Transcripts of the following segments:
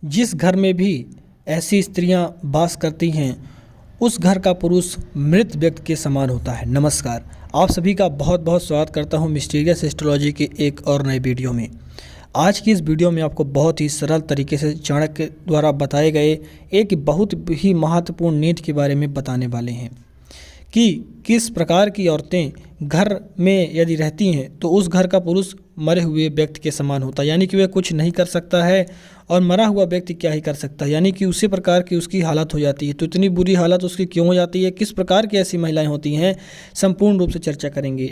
जिस घर में भी ऐसी स्त्रियां वास करती हैं उस घर का पुरुष मृत व्यक्ति के समान होता है। नमस्कार, आप सभी का बहुत बहुत स्वागत करता हूं मिस्टीरियस एस्ट्रोलॉजी के एक और नए वीडियो में। आज की इस वीडियो में आपको बहुत ही सरल तरीके से चाणक्य द्वारा बताए गए एक बहुत ही महत्वपूर्ण नीति के बारे में बताने वाले हैं कि किस प्रकार की औरतें घर में यदि रहती हैं तो उस घर का पुरुष मरे हुए व्यक्ति के समान होता है, यानी कि वह कुछ नहीं कर सकता है और मरा हुआ व्यक्ति क्या ही कर सकता है, यानी कि उसी प्रकार की उसकी हालत हो जाती है। तो इतनी बुरी हालत उसकी क्यों हो जाती है, किस प्रकार की ऐसी महिलाएं होती हैं, संपूर्ण रूप से चर्चा करेंगे।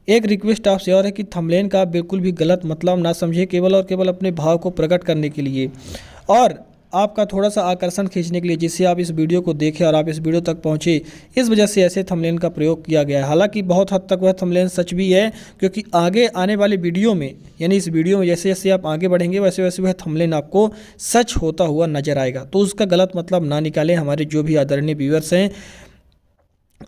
एक रिक्वेस्ट आपसे और है कि थंबनेल का बिल्कुल भी गलत मतलब ना समझे, केवल और केवल अपने भाव को प्रकट करने के लिए और आपका थोड़ा सा आकर्षण खींचने के लिए, जिससे आप इस वीडियो को देखें और आप इस वीडियो तक पहुंचे, इस वजह से ऐसे थंबनेल का प्रयोग किया गया है। हालांकि बहुत हद तक वह थंबनेल सच भी है, क्योंकि आगे आने वाले वीडियो में, यानी इस वीडियो में जैसे जैसे आप आगे बढ़ेंगे वैसे वैसे वह थंबनेल आपको सच होता हुआ नजर आएगा। तो उसका गलत मतलब ना निकालें हमारे जो भी आदरणीय व्यूअर्स हैं।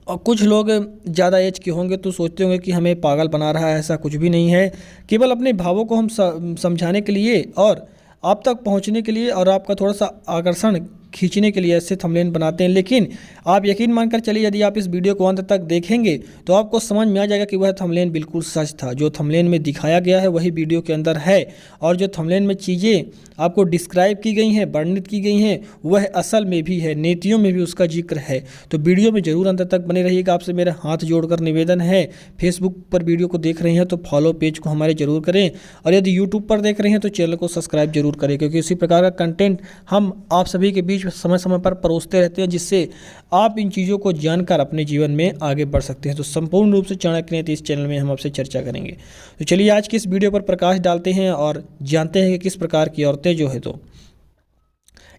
और कुछ लोग ज़्यादा एज के होंगे तो सोचते होंगे कि हमें पागल बना रहा है, ऐसा कुछ भी नहीं है। केवल अपने भावों को हम समझाने के लिए और आप तक पहुंचने के लिए और आपका थोड़ा सा आकर्षण खींचने के लिए ऐसे थंबनेल बनाते हैं। लेकिन आप यकीन मानकर चलिए, यदि आप इस वीडियो को अंत तक देखेंगे तो आपको समझ में आ जाएगा कि वह थंबनेल बिल्कुल सच था। जो थंबनेल में दिखाया गया है वही वीडियो के अंदर है, और जो थंबनेल में चीज़ें आपको डिस्क्राइब की गई हैं, वर्णित की गई हैं, वह असल में भी है, नीतियों में भी उसका जिक्र है। तो वीडियो में ज़रूर अंत तक बने रहिएगा। आपसे मेरा हाथ जोड़कर निवेदन है, फेसबुक पर वीडियो को देख रहे हैं तो फॉलो पेज को हमारे जरूर करें, और यदि यूट्यूब पर देख रहे हैं तो चैनल को सब्सक्राइब जरूर करें, क्योंकि इसी प्रकार का कंटेंट हम आप सभी के बीच समय समय पर परोसते रहते हैं, जिससे आप इन चीज़ों को जानकर अपने जीवन में आगे बढ़ सकते हैं। तो संपूर्ण रूप से चाणक्य नीति इस चैनल में हम आपसे चर्चा करेंगे। तो चलिए आज की इस वीडियो पर प्रकाश डालते हैं और जानते हैं कि किस प्रकार की औरतें जो है तो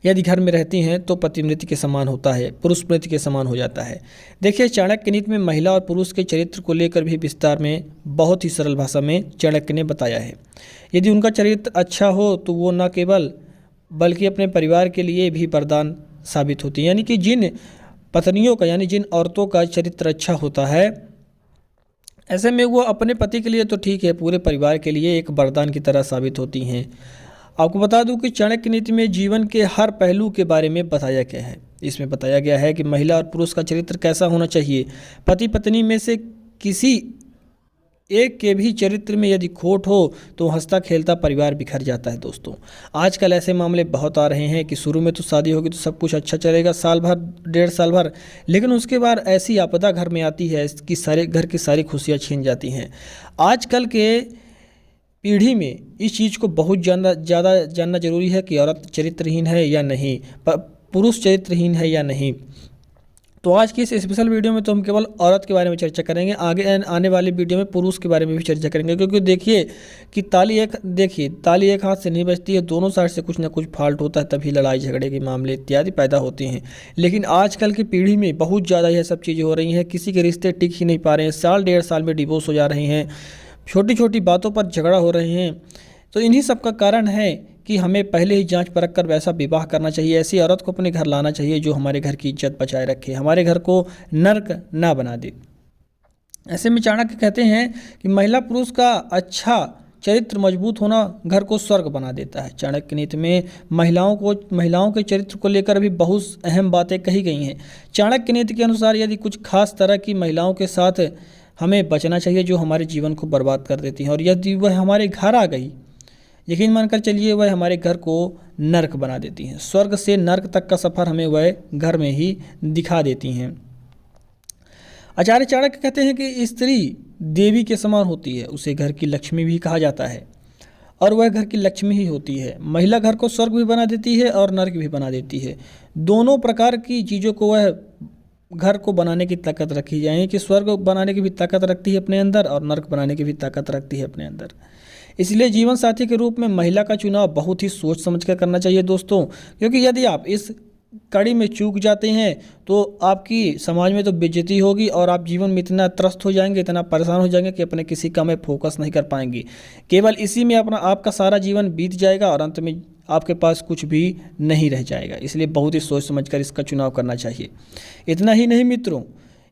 यदि घर में रहती हैं तो पति मृत्यु के समान होता है, पुरुष मृत्यु के समान हो जाता है। देखिए, चाणक्य नीति में महिला और पुरुष के चरित्र को लेकर भी विस्तार में बहुत ही सरल भाषा में चाणक्य ने बताया है। यदि उनका चरित्र अच्छा हो तो वो न केवल बल्कि अपने परिवार के लिए भी वरदान साबित होती है। यानी कि जिन पत्नियों का, यानी जिन औरतों का चरित्र अच्छा होता है, ऐसे में वो अपने पति के लिए तो ठीक है, पूरे परिवार के लिए एक वरदान की तरह साबित होती हैं। आपको बता दूं कि चाणक्य नीति में जीवन के हर पहलू के बारे में बताया गया है। इसमें बताया गया है कि महिला और पुरुष का चरित्र कैसा होना चाहिए। पति पत्नी में से किसी एक के भी चरित्र में यदि खोट हो तो हंसता खेलता परिवार बिखर जाता है। दोस्तों, आजकल ऐसे मामले बहुत आ रहे हैं कि शुरू में तो शादी होगी तो सब कुछ अच्छा चलेगा, साल भर, 1.5 साल भर, लेकिन उसके बाद ऐसी आपदा घर में आती है कि सारे घर की सारी खुशियां छीन जाती हैं। आजकल के पीढ़ी में इस चीज़ को बहुत ज़्यादा जानना जरूरी है कि औरत चरित्रहीन है या नहीं, पुरुष चरित्रहीन है या नहीं। तो आज की इस स्पेशल वीडियो में तो हम केवल औरत के बारे में चर्चा करेंगे, आगे आने वाली वीडियो में पुरुष के बारे में भी चर्चा करेंगे, क्योंकि देखिए कि ताली एक हाथ से नहीं बजती है, दोनों साइड से कुछ ना कुछ फॉल्ट होता है, तभी लड़ाई झगड़े के मामले इत्यादि पैदा होते हैं। लेकिन आजकल की पीढ़ी में बहुत ज़्यादा यह सब चीज़ें हो रही हैं, किसी के रिश्ते टिक ही नहीं पा रहे हैं, साल 1.5 साल में डिवोर्स हो जा रहे हैं, छोटी छोटी बातों पर झगड़ा हो रहे हैं। तो इन्हीं सब का कारण है कि हमें पहले ही जांच परख कर वैसा विवाह करना चाहिए, ऐसी औरत को अपने घर लाना चाहिए जो हमारे घर की इज्जत बचाए रखे, हमारे घर को नर्क ना बना दे। ऐसे में चाणक्य कहते हैं कि महिला पुरुष का अच्छा चरित्र मजबूत होना घर को स्वर्ग बना देता है। चाणक्य नीति में महिलाओं के चरित्र को लेकर भी बहुत अहम बातें कही गई हैं। चाणक्य नीति के अनुसार यदि कुछ खास तरह की महिलाओं के साथ हमें बचना चाहिए जो हमारे जीवन को बर्बाद कर देती हैं, और यदि वह हमारे घर आ गई, यकीन मानकर चलिए वह हमारे घर को नर्क बना देती हैं। स्वर्ग से नर्क तक का सफ़र हमें वह घर में ही दिखा देती हैं। आचार्य चाणक्य कहते हैं कि स्त्री देवी के समान होती है, उसे घर की लक्ष्मी भी कहा जाता है, और वह घर की लक्ष्मी ही होती है। महिला घर को स्वर्ग भी बना देती है और नर्क भी बना देती है। दोनों प्रकार की चीज़ों को वह घर को बनाने की ताकत रखी जाए, कि स्वर्ग बनाने की भी ताकत रखती है अपने अंदर और नर्क बनाने की भी ताकत रखती है अपने अंदर। इसलिए जीवन साथी के रूप में महिला का चुनाव बहुत ही सोच समझ कर करना चाहिए दोस्तों, क्योंकि यदि आप इस कड़ी में चूक जाते हैं तो आपकी समाज में तो बेइज्जती होगी और आप जीवन में इतना त्रस्त हो जाएंगे, इतना परेशान हो जाएंगे कि अपने किसी काम में फोकस नहीं कर पाएंगे। केवल इसी में आपका सारा जीवन बीत जाएगा और अंत में आपके पास कुछ भी नहीं रह जाएगा। इसलिए बहुत ही सोच समझकर इसका चुनाव करना चाहिए। इतना ही नहीं मित्रों,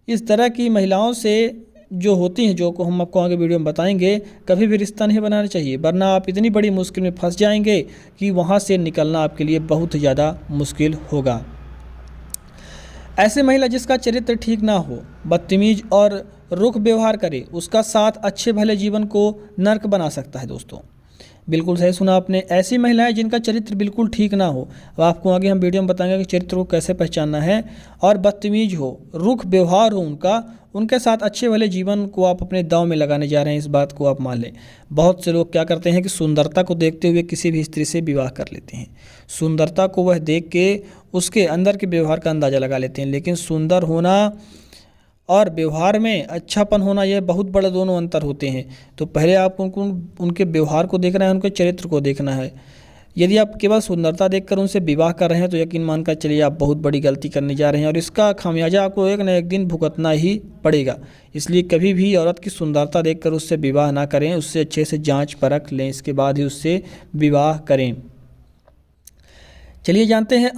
इस तरह की महिलाओं से जो होती हैं, जो को हम आपको आगे वीडियो में बताएंगे, कभी भी रिश्ता नहीं बनाना चाहिए, वरना आप इतनी बड़ी मुश्किल में फंस जाएंगे कि वहाँ से निकलना आपके लिए बहुत ज़्यादा मुश्किल होगा। ऐसे महिला जिसका चरित्र ठीक ना हो, बदतमीज और रुख व्यवहार करे, उसका साथ अच्छे भले जीवन को नर्क बना सकता है। दोस्तों बिल्कुल सही सुना आपने। ऐसी महिलाएं जिनका चरित्र बिल्कुल ठीक ना हो, अब आपको आगे हम वीडियो में बताएंगे कि चरित्र को कैसे पहचानना है, और बदतमीज हो, रुख व्यवहार हो उनका, उनके साथ अच्छे भले जीवन को आप अपने दांव में लगाने जा रहे हैं, इस बात को आप मान लें। बहुत से लोग क्या करते हैं कि सुंदरता को देखते हुए किसी भी स्त्री से विवाह कर लेते हैं। सुंदरता को वह देख के उसके अंदर के व्यवहार का अंदाज़ा लगा लेते हैं, लेकिन सुंदर होना और व्यवहार में अच्छापन होना, यह बहुत बड़े दोनों अंतर होते हैं। तो पहले आप उनके व्यवहार को देखना है, उनके चरित्र को देखना है। यदि आप केवल सुंदरता देखकर उनसे विवाह कर रहे हैं तो यकीन मानकर चलिए आप बहुत बड़ी गलती करने जा रहे हैं, और इसका खामियाजा आपको एक न एक दिन भुगतना ही पड़ेगा। इसलिए कभी भी औरत की सुंदरता देखकर उससे विवाह ना करें, उससे अच्छे से जांच परख लें, इसके बाद ही उससे विवाह करें। चलिए जानते हैं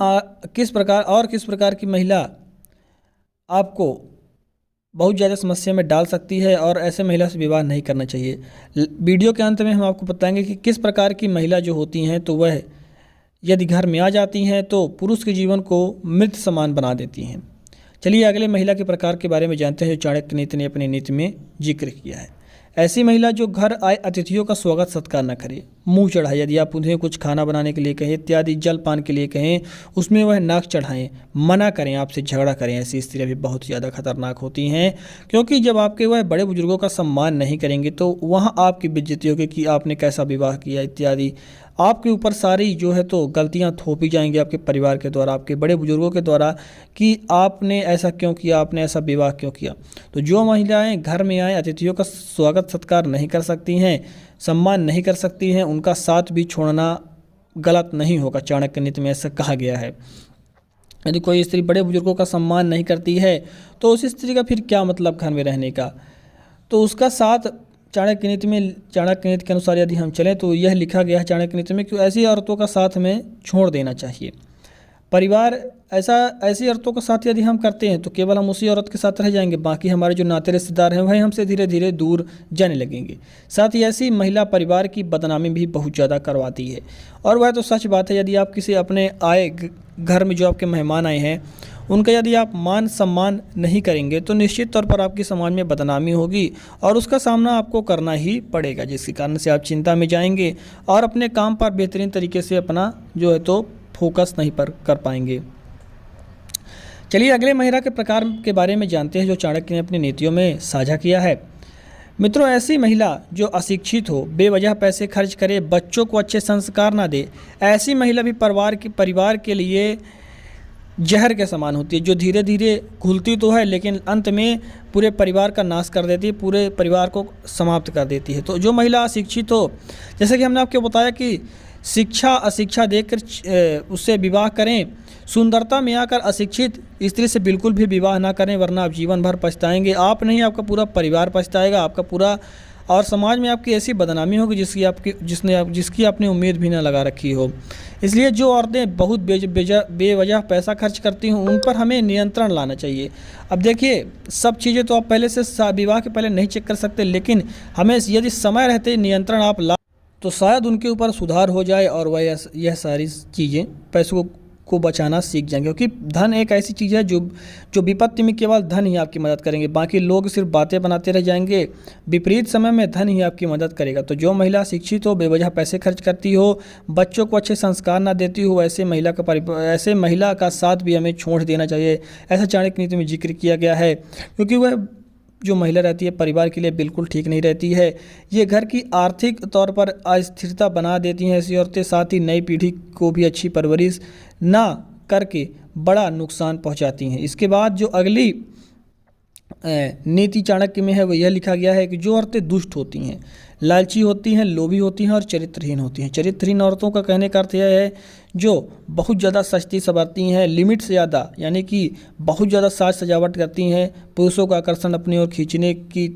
किस प्रकार की महिला आपको बहुत ज़्यादा समस्या में डाल सकती है और ऐसे महिला से विवाह नहीं करना चाहिए। वीडियो के अंत में हम आपको बताएंगे कि किस प्रकार की महिला जो होती हैं तो वह यदि घर में आ जाती हैं तो पुरुष के जीवन को मृत समान बना देती हैं। चलिए अगले महिला के प्रकार के बारे में जानते हैं जो चाणक्य नीति ने अपनी नीति में जिक्र किया है। ऐसी महिला जो घर आए अतिथियों का स्वागत सत्कार न करे, मुंह चढ़ाए, यदि आप उन्हें कुछ खाना बनाने के लिए कहें, इत्यादि जलपान के लिए कहें, उसमें वह नाक चढ़ाएं, मना करें, आपसे झगड़ा करें, ऐसी स्त्रियां भी बहुत ज़्यादा खतरनाक होती हैं। क्योंकि जब आपके वह बड़े बुजुर्गों का सम्मान नहीं करेंगे तो वहाँ आपकी बेइज्जती होगी कि आपने कैसा विवाह किया इत्यादि। आपके ऊपर सारी जो है तो गलतियां थोपी जाएंगी आपके परिवार के द्वारा, आपके बड़े बुजुर्गों के द्वारा, कि आपने ऐसा क्यों किया, आपने ऐसा विवाह क्यों किया। तो जो महिलाएं घर में आए अतिथियों का स्वागत सत्कार नहीं कर सकती हैं, सम्मान नहीं कर सकती हैं, उनका साथ भी छोड़ना गलत नहीं होगा। चाणक्य नीति में ऐसा कहा गया है। यदि कोई स्त्री बड़े बुजुर्गों का सम्मान नहीं करती है तो उस स्त्री का फिर क्या मतलब घर में रहने का। तो उसका साथ चाणक्य नीति के अनुसार यदि हम चलें तो यह लिखा गया है चाणक्य नीति में कि ऐसी औरतों का साथ में छोड़ देना चाहिए। परिवार ऐसी औरतों का साथ यदि हम करते हैं तो केवल हम उसी औरत के साथ रह जाएंगे, बाकी हमारे जो नाते रिश्तेदार हैं वह हमसे धीरे धीरे दूर जाने लगेंगे। साथ ही ऐसी महिला परिवार की बदनामी भी बहुत ज़्यादा करवाती है। और वह तो सच बात है, यदि आप किसी अपने आए घर में जो आपके मेहमान आए हैं उनका यदि आप मान सम्मान नहीं करेंगे तो निश्चित तौर पर आपकी समाज में बदनामी होगी और उसका सामना आपको करना ही पड़ेगा, जिसके कारण से आप चिंता में जाएंगे और अपने काम पर बेहतरीन तरीके से अपना जो है तो फोकस नहीं कर पाएंगे। चलिए अगले महिला के प्रकार के बारे में जानते हैं जो चाणक्य ने अपनी नीतियों में साझा किया है। मित्रों, ऐसी महिला जो अशिक्षित हो, बेवजह पैसे खर्च करे, बच्चों को अच्छे संस्कार ना दे, ऐसी महिला भी परिवार के लिए जहर के समान होती है, जो धीरे धीरे घुलती तो है लेकिन अंत में पूरे परिवार का नाश कर देती है, पूरे परिवार को समाप्त कर देती है। तो जो महिला अशिक्षित हो, जैसे कि हमने आपको बताया कि शिक्षा अशिक्षा देखकर उससे विवाह करें, सुंदरता में आकर अशिक्षित स्त्री से बिल्कुल भी विवाह ना करें, वरना आप जीवन भर पछताएंगे। आप नहीं, आपका पूरा परिवार पछताएगा, आपका पूरा और समाज में आपकी ऐसी बदनामी होगी जिसकी आपने उम्मीद भी ना लगा रखी हो। इसलिए जो औरतें बहुत बेवजह पैसा खर्च करती हैं उन पर हमें नियंत्रण लाना चाहिए। अब देखिए, सब चीज़ें तो आप पहले से विवाह के पहले नहीं चेक कर सकते, लेकिन हमें यदि समय रहते नियंत्रण आप ला तो शायद उनके ऊपर सुधार हो जाए और वह यह सारी चीज़ें पैसों को बचाना सीख जाएंगे। क्योंकि धन एक ऐसी चीज़ है जो विपत्ति में केवल धन ही आपकी मदद करेंगे, बाकी लोग सिर्फ बातें बनाते रह जाएंगे। विपरीत समय में धन ही आपकी मदद करेगा। तो जो महिला शिक्षित हो, बेवजह पैसे खर्च करती हो, बच्चों को अच्छे संस्कार ना देती हो, ऐसे महिला का साथ भी हमें छोड़ देना चाहिए। ऐसा चाणक्य नीति में जिक्र किया गया है, क्योंकि वह जो महिला रहती है परिवार के लिए बिल्कुल ठीक नहीं रहती है। ये घर की आर्थिक तौर पर अस्थिरता बना देती हैं ऐसी औरतें, साथ ही नई पीढ़ी को भी अच्छी परवरिश ना करके बड़ा नुकसान पहुंचाती हैं। इसके बाद जो अगली नीति चाणक्य में है वो यह लिखा गया है कि जो औरतें दुष्ट होती हैं, लालची होती हैं, लोभी होती हैं और चरित्रहीन होती हैं। चरित्रहीन औरतों का कहने का अर्थ यह है जो बहुत ज़्यादा सजती संवरती हैं, लिमिट से ज़्यादा, यानी कि बहुत ज़्यादा साज सजावट करती हैं, पुरुषों का आकर्षण अपनी ओर खींचने की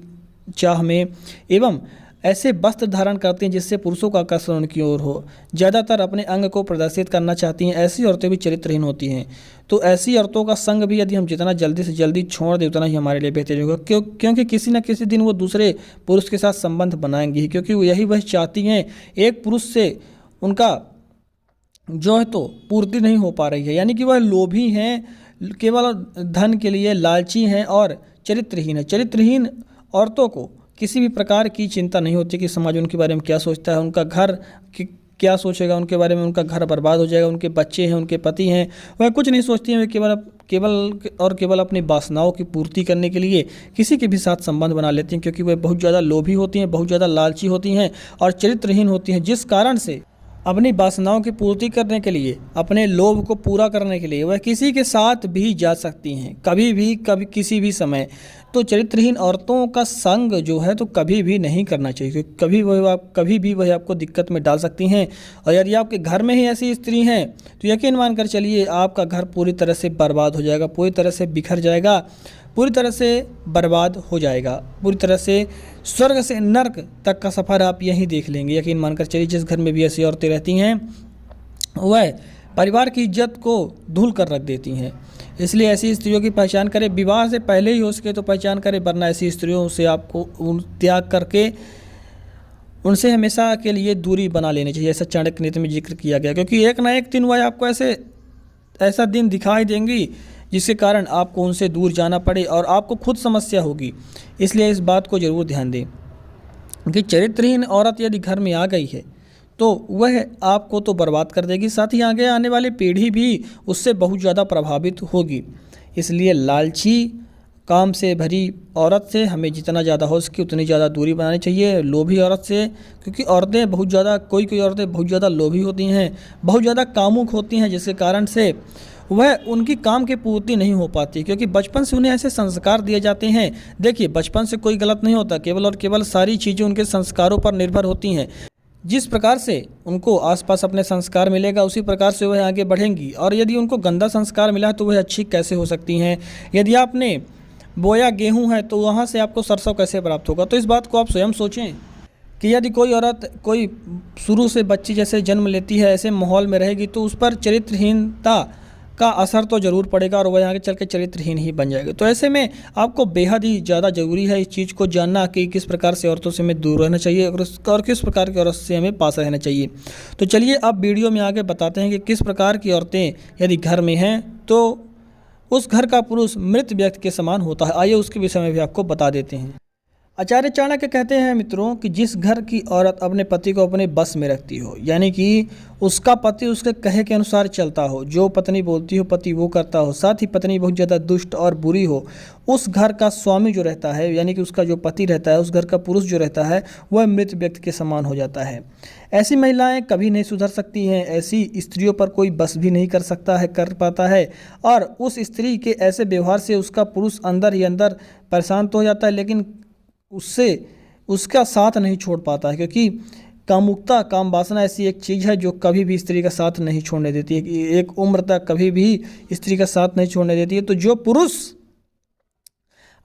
चाह में, एवं ऐसे वस्त्र धारण करती हैं जिससे पुरुषों का आकर्षण उनकी ओर हो। ज़्यादातर अपने अंग को प्रदर्शित करना चाहती हैं। ऐसी औरतें भी चरित्रहीन होती हैं। तो ऐसी औरतों का संग भी यदि हम जितना जल्दी से जल्दी छोड़ दें उतना ही हमारे लिए बेहतर होगा, क्योंकि किसी न किसी दिन वो दूसरे पुरुष के साथ संबंध बनाएंगी ही, क्योंकि वो यही वह चाहती हैं। एक पुरुष से उनका जो है तो पूर्ति नहीं हो पा रही है, यानी कि वह लोभी हैं, केवल धन के लिए लालची हैं और चरित्रहीन है। चरित्रहीन औरतों को किसी भी प्रकार की चिंता नहीं होती कि समाज उनके बारे में क्या सोचता है, उनका घर क्या सोचेगा उनके बारे में, उनका घर बर्बाद हो जाएगा, उनके बच्चे हैं, उनके पति हैं, वह कुछ नहीं सोचती हैं। वे केवल अपनी वासनाओं की पूर्ति करने के लिए किसी के भी साथ संबंध बना लेती हैं, क्योंकि वह बहुत ज़्यादा लोभी होती हैं, बहुत ज़्यादा लालची होती हैं और चरित्रहीन होती हैं, जिस कारण से अपनी वासनाओं की पूर्ति करने के लिए, अपने लोभ को पूरा करने के लिए वह किसी के साथ भी जा सकती हैं, कभी भी, किसी भी समय। तो चरित्रहीन औरतों का संग जो है तो कभी भी नहीं करना चाहिए, क्योंकि कभी भी वह आपको दिक्कत में डाल सकती हैं। और यदि आपके घर में ही ऐसी स्त्री हैं तो यकीन मानकर चलिए आपका घर पूरी तरह से बर्बाद हो जाएगा, पूरी तरह से बिखर जाएगा, पूरी तरह से बर्बाद हो जाएगा, पूरी तरह से स्वर्ग से नर्क तक का सफ़र आप यहीं देख लेंगे। यकीन मानकर चलिए जिस घर में भी ऐसी औरतें रहती हैं वह परिवार की इज्जत को धूल कर रख देती हैं। इसलिए ऐसी स्त्रियों की पहचान करें, विवाह से पहले ही हो सके तो पहचान करें, वरना ऐसी स्त्रियों से आपको त्याग करके उनसे हमेशा के लिए दूरी बना लेनी चाहिए। ऐसा चाणक्य नीति में जिक्र किया गया, क्योंकि एक ना एक दिन वह आपको ऐसा दिन दिखाई देंगी जिसके कारण आपको उनसे दूर जाना पड़े और आपको खुद समस्या होगी। इसलिए इस बात को ज़रूर ध्यान दें कि चरित्रहीन औरत यदि घर में आ गई है तो वह आपको तो बर्बाद कर देगी, साथ ही आगे आने वाली पीढ़ी भी उससे बहुत ज़्यादा प्रभावित होगी। इसलिए लालची काम से भरी औरत से हमें जितना ज़्यादा हो सके उतनी ज़्यादा दूरी बनानी चाहिए, लोभी औरत से, क्योंकि औरतें बहुत ज़्यादा कोई औरतें बहुत ज़्यादा लोभी होती हैं, बहुत ज़्यादा कामुक होती हैं, जिसके कारण से वह उनकी काम की पूर्ति नहीं हो पाती, क्योंकि बचपन से उन्हें ऐसे संस्कार दिए जाते हैं। देखिए बचपन से कोई गलत नहीं होता, केवल और केवल सारी चीज़ें उनके संस्कारों पर निर्भर होती हैं। जिस प्रकार से उनको आसपास अपने संस्कार मिलेगा उसी प्रकार से वह आगे बढ़ेंगी, और यदि उनको गंदा संस्कार मिला तो वह अच्छी कैसे हो सकती हैं। यदि आपने बोया गेहूँ है तो वहाँ से आपको सरसों कैसे प्राप्त होगा। तो इस बात को आप स्वयं सोचें कि यदि कोई औरत कोई शुरू से बच्ची जैसे जन्म लेती है, ऐसे माहौल में रहेगी तो उस पर चरित्रहीनता का असर तो ज़रूर पड़ेगा और वह आगे चल के चरित्रहीन ही बन जाएगा। तो ऐसे में आपको बेहद ही ज़्यादा ज़रूरी है इस चीज़ को जानना कि किस प्रकार से औरतों से हमें दूर रहना चाहिए और किस प्रकार की औरत से हमें पास रहना चाहिए। तो चलिए अब वीडियो में आगे बताते हैं कि किस प्रकार की औरतें यदि घर में हैं तो उस घर का पुरुष मृत व्यक्ति के समान होता है। आइए उसके विषय में भी आपको बता देते हैं। आचार्य चाणक्य कहते हैं मित्रों कि जिस घर की औरत अपने पति को अपने बस में रखती हो, यानी कि उसका पति उसके कहे के अनुसार चलता हो, जो पत्नी बोलती हो पति वो करता हो, साथ ही पत्नी बहुत ज़्यादा दुष्ट और बुरी हो, उस घर का स्वामी जो रहता है, यानी कि उसका जो पति रहता है, उस घर का पुरुष जो रहता है वह मृत व्यक्ति के समान हो जाता है। ऐसी महिलाएं कभी नहीं सुधर सकती हैं, ऐसी स्त्रियों पर कोई बस भी नहीं कर पाता है, और उस स्त्री के ऐसे व्यवहार से उसका पुरुष अंदर ही अंदर परेशान तो हो जाता है, लेकिन उससे उसका साथ नहीं छोड़ पाता है, क्योंकि कामुकता, काम वासना ऐसी एक चीज़ है जो कभी भी स्त्री का साथ नहीं छोड़ने देती है, कि एक उम्र तक कभी भी स्त्री का साथ नहीं छोड़ने देती है। तो जो पुरुष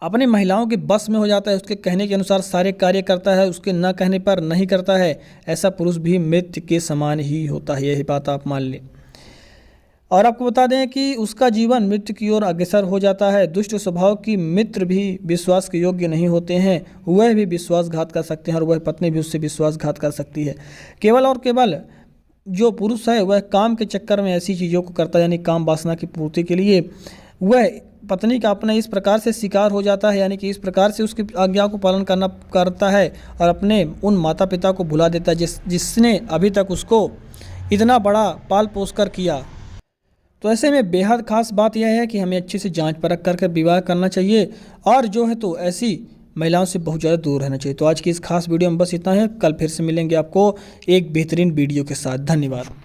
अपनी महिलाओं के बस में हो जाता है, उसके कहने के अनुसार सारे कार्य करता है, उसके न कहने पर नहीं करता है, ऐसा पुरुष भी मृत्यु के समान ही होता है। यही बात आप मान लें। और आपको बता दें कि उसका जीवन मृत्यु की ओर अग्रसर हो जाता है। दुष्ट स्वभाव की मित्र भी विश्वास के योग्य नहीं होते हैं, वह भी विश्वासघात कर सकते हैं और वह पत्नी भी उससे विश्वासघात कर सकती है। केवल और केवल जो पुरुष है वह काम के चक्कर में ऐसी चीज़ों को करता है, यानी काम वासना की पूर्ति के लिए वह पत्नी का अपना इस प्रकार से शिकार हो जाता है, यानी कि इस प्रकार से उसकी आज्ञा को पालन करता है और अपने उन माता पिता को भुला देता है जिसने अभी तक उसको इतना बड़ा पाल पोस कर किया। तो ऐसे में बेहद खास बात यह है कि हमें अच्छे से जांच परख कर विवाह करना चाहिए, और जो है तो ऐसी महिलाओं से बहुत ज़्यादा दूर रहना चाहिए। तो आज की इस खास वीडियो में बस इतना है। कल फिर से मिलेंगे आपको एक बेहतरीन वीडियो के साथ। धन्यवाद।